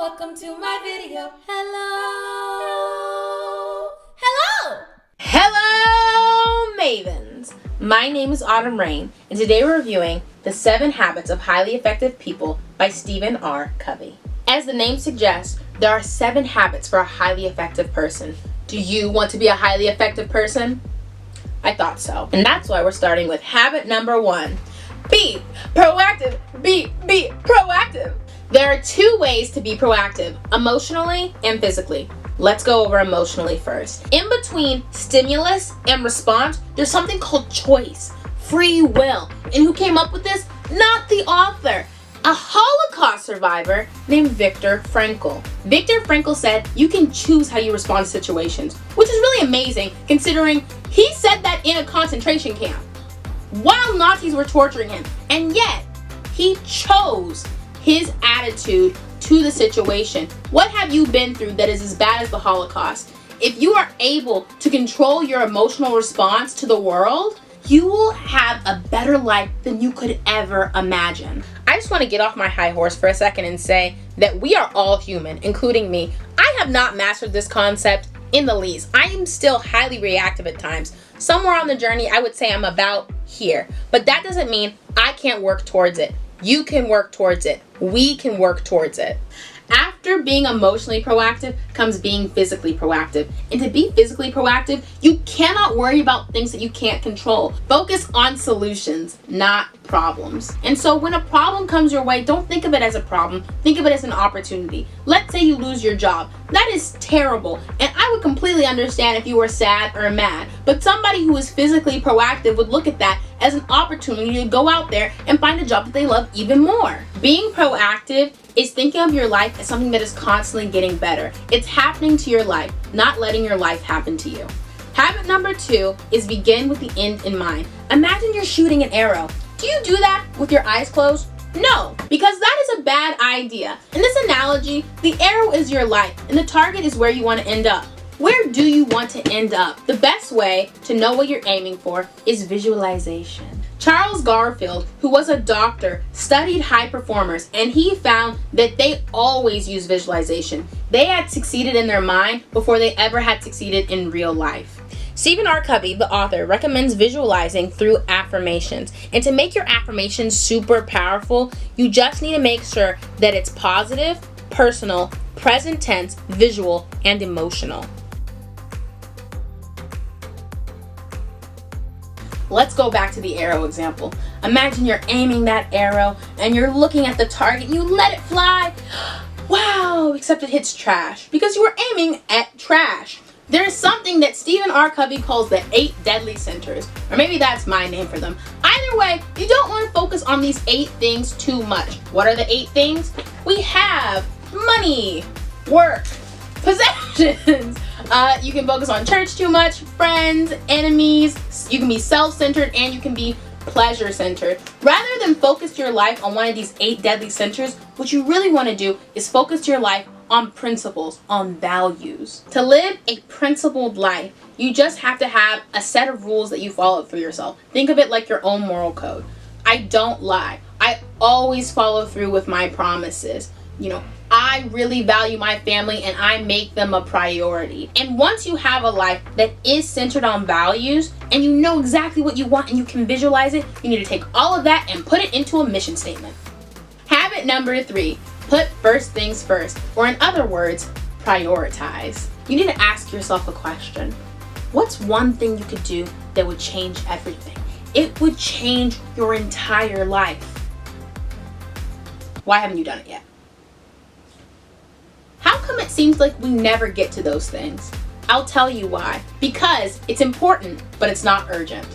Welcome to my video. Hello. Hello, Mavens. My name is Autumn Rain, and today we're reviewing The 7 Habits of Highly Effective People by Stephen Covey. As the name suggests, there are 7 habits for a highly effective person. Do you want to be a highly effective person? I thought so. And that's why we're starting with habit number 1. Be proactive. Be proactive. There are 2 ways to be proactive, emotionally and physically. Let's go over emotionally first. In between stimulus and response, there's something called choice, free will. And who came up with this? Not the author. A Holocaust survivor named Viktor Frankl. Viktor Frankl said you can choose how you respond to situations, which is really amazing considering he said that in a concentration camp while Nazis were torturing him. And yet, he chose his attitude to the situation. What have you been through that is as bad as the Holocaust? If you are able to control your emotional response to the world, you will have a better life than you could ever imagine. I just want to get off my high horse for a second and say that we are all human, including me. I have not mastered this concept in the least. I am still highly reactive at times. Somewhere on the journey, I would say I'm about here. But that doesn't mean I can't work towards it. You can work towards it. We can work towards it. After being emotionally proactive comes being physically proactive. And to be physically proactive, you cannot worry about things that you can't control. Focus on solutions, not problems. And so when a problem comes your way, don't think of it as a problem. Think of it as an opportunity. Let's say you lose your job. That is terrible. And I would completely understand if you were sad or mad. But somebody who is physically proactive would look at that as an opportunity to go out there and find a job that they love even more. Being proactive is thinking of your life as something that is constantly getting better. It's happening to your life, not letting your life happen to you. Habit number 2 is begin with the end in mind. Imagine you're shooting an arrow. Do you do that with your eyes closed? No, because that is a bad idea. In this analogy, the arrow is your life and the target is where you want to end up. Where do you want to end up? The best way to know what you're aiming for is visualization. Charles Garfield, who was a doctor, studied high performers, and he found that they always use visualization. They had succeeded in their mind before they ever had succeeded in real life. Stephen Covey, the author, recommends visualizing through affirmations. And to make your affirmations super powerful, you just need to make sure that it's positive, personal, present tense, visual, and emotional. Let's go back to the arrow example. Imagine you're aiming that arrow and you're looking at the target and you let it fly. Wow, except it hits trash because you were aiming at trash. There's something that Stephen Covey calls the 8 deadly centers, or maybe that's my name for them. Either way, you don't want to focus on these 8 things too much. What are the 8 things? We have money, work, possessions. You can focus on church too much, friends, enemies. You can be self-centered and you can be pleasure-centered. Rather than focus your life on one of these 8 deadly centers, what you really want to do is focus your life on principles, on values. To live a principled life, you just have to have a set of rules that you follow for yourself. Think of it like your own moral code. I don't lie. I always follow through with my promises. I really value my family and I make them a priority. And once you have a life that is centered on values and you know exactly what you want and you can visualize it, you need to take all of that and put it into a mission statement. Habit number 3, put first things first, or in other words, prioritize. You need to ask yourself a question. What's one thing you could do that would change everything? It would change your entire life. Why haven't you done it yet? How come it seems like we never get to those things? I'll tell you why. Because it's important, but it's not urgent.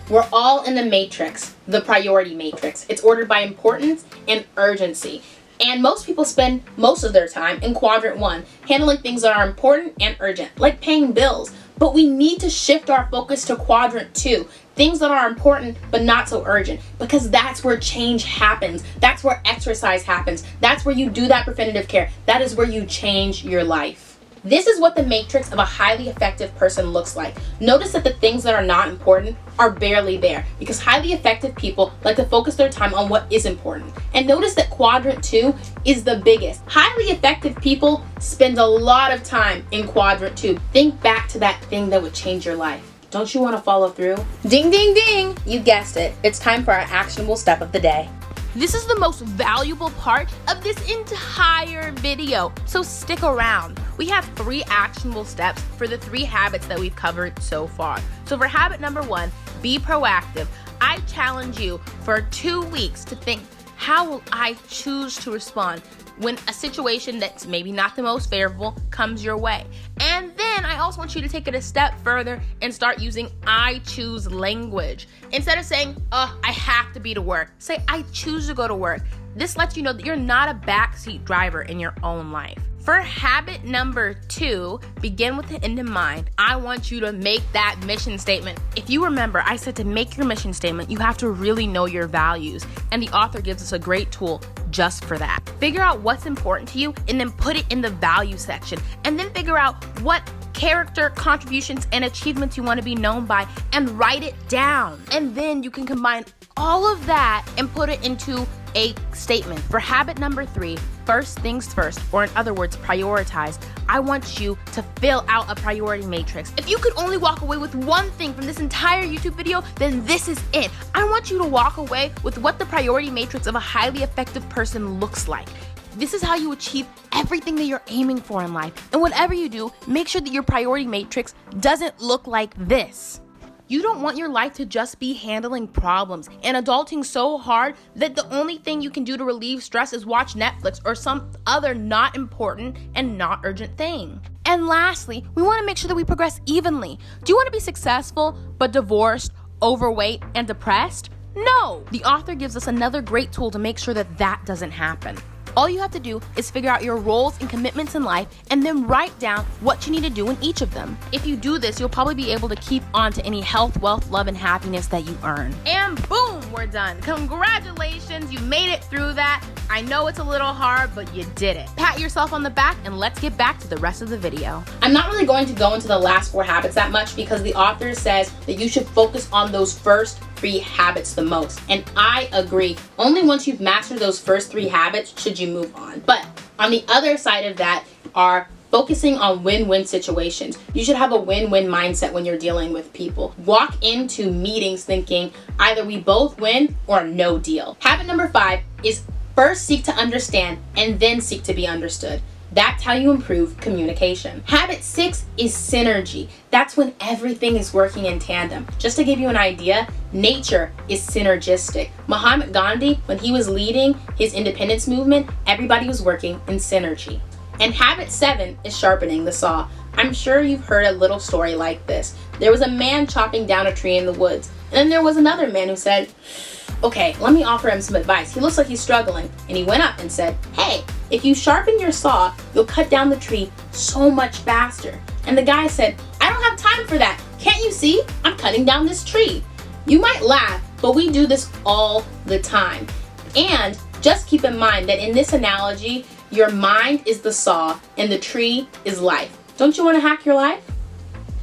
We're all in the matrix, the priority matrix. It's ordered by importance and urgency. And most people spend most of their time in quadrant 1, handling things that are important and urgent, like paying bills. But we need to shift our focus to quadrant 2, things that are important but not so urgent, because that's where change happens. That's where exercise happens. That's where you do that preventative care. That is where you change your life. This is what the matrix of a highly effective person looks like. Notice that the things that are not important are barely there, because highly effective people like to focus their time on what is important. And notice that quadrant 2 is the biggest. Highly effective people spend a lot of time in quadrant 2. Think back to that thing that would change your life. Don't you want to follow through? Ding, ding, ding! You guessed it. It's time for our actionable step of the day. This is the most valuable part of this entire video, so stick around. We have 3 actionable steps for the 3 habits that we've covered so far. So for habit number 1, be proactive. I challenge you for 2 weeks to think, how will I choose to respond when a situation that's maybe not the most favorable comes your way? And then I also want you to take it a step further and start using I choose language. Instead of saying, oh, I have to be to work, say I choose to go to work. This lets you know that you're not a backseat driver in your own life. For habit number 2, begin with the end in mind. I want you to make that mission statement. If you remember, I said to make your mission statement, you have to really know your values. And the author gives us a great tool just for that. Figure out what's important to you and then put it in the value section. And then figure out what character, contributions, and achievements you want to be known by and write it down. And then you can combine all of that and put it into a statement. For habit number 3, first things first, or in other words, prioritize. I want you to fill out a priority matrix. If you could only walk away with one thing from this entire YouTube video, then this is it. I want you to walk away with what the priority matrix of a highly effective person looks like. This is how you achieve everything that you're aiming for in life. And whatever you do, make sure that your priority matrix doesn't look like this. You don't want your life to just be handling problems and adulting so hard that the only thing you can do to relieve stress is watch Netflix or some other not important and not urgent thing. And lastly, we want to make sure that we progress evenly. Do you want to be successful but divorced, overweight, and depressed? No! The author gives us another great tool to make sure that that doesn't happen. All you have to do is figure out your roles and commitments in life and then write down what you need to do in each of them. If you do this, you'll probably be able to keep on to any health, wealth, love, and happiness that you earn. And boom, we're done. Congratulations, you made it through that. I know it's a little hard, but you did it. Pat yourself on the back and let's get back to the rest of the video. I'm not really going to go into the last 4 habits that much because the author says that you should focus on those first 3 habits the most. And I agree. Only once you've mastered those first 3 habits should you move on. But on the other side of that are focusing on win-win situations. You should have a win-win mindset when you're dealing with people. Walk into meetings thinking either we both win or no deal. Habit number 5 is first seek to understand and then seek to be understood. That's how you improve communication. Habit 6 is synergy. That's when everything is working in tandem. Just to give you an idea, nature is synergistic. Mahatma Gandhi, when he was leading his independence movement, everybody was working in synergy. And habit 7 is sharpening the saw. I'm sure you've heard a little story like this. There was a man chopping down a tree in the woods, and then there was another man who said, okay, let me offer him some advice. He looks like he's struggling. And he went up and said, hey, if you sharpen your saw, you'll cut down the tree so much faster. And the guy said, I don't have time for that. Can't you see? I'm cutting down this tree. You might laugh, but we do this all the time. And just keep in mind that in this analogy, your mind is the saw and the tree is life. Don't you want to hack your life?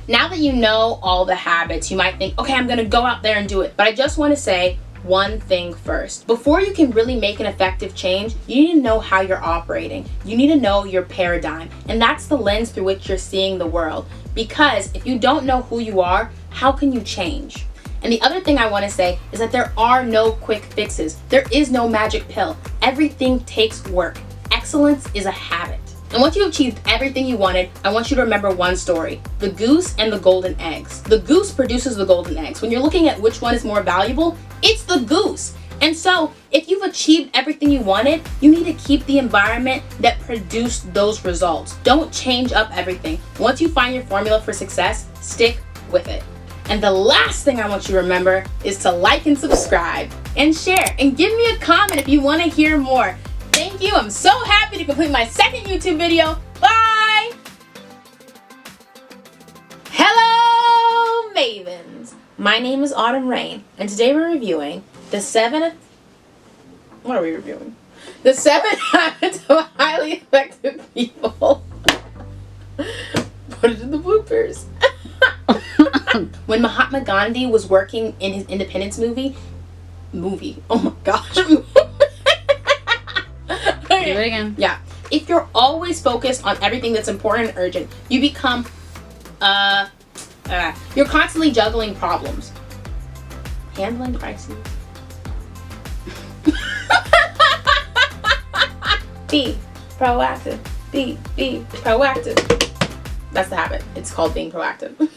Now that you know all the habits, you might think, okay, I'm going to go out there and do it. But I just want to say one thing first. Before you can really make an effective change, you need to know how you're operating. You need to know your paradigm. And that's the lens through which you're seeing the world. Because if you don't know who you are, how can you change? And the other thing I want to say is that there are no quick fixes. There is no magic pill. Everything takes work. Excellence is a habit. And once you've achieved everything you wanted, I want you to remember one story: the goose and the golden eggs. The goose produces the golden eggs. When you're looking at which one is more valuable, it's the goose. And so, if you've achieved everything you wanted, you need to keep the environment that produced those results. Don't change up everything. Once you find your formula for success, stick with it. And the last thing I want you to remember is to like and subscribe and share and give me a comment if you want to hear more. Thank you. I'm so happy to complete my second YouTube video. Bye! Hello, Mavens. My name is Autumn Rain, and today we're reviewing the 7 habits of highly effective people. Put it in the bloopers. When Mahatma Gandhi was working in his independence movie, oh my gosh. Do it again. Yeah. If you're always focused on everything that's important and urgent, you become, you're constantly juggling problems. Handling crises. Be proactive. Be proactive. That's the habit. It's called being proactive.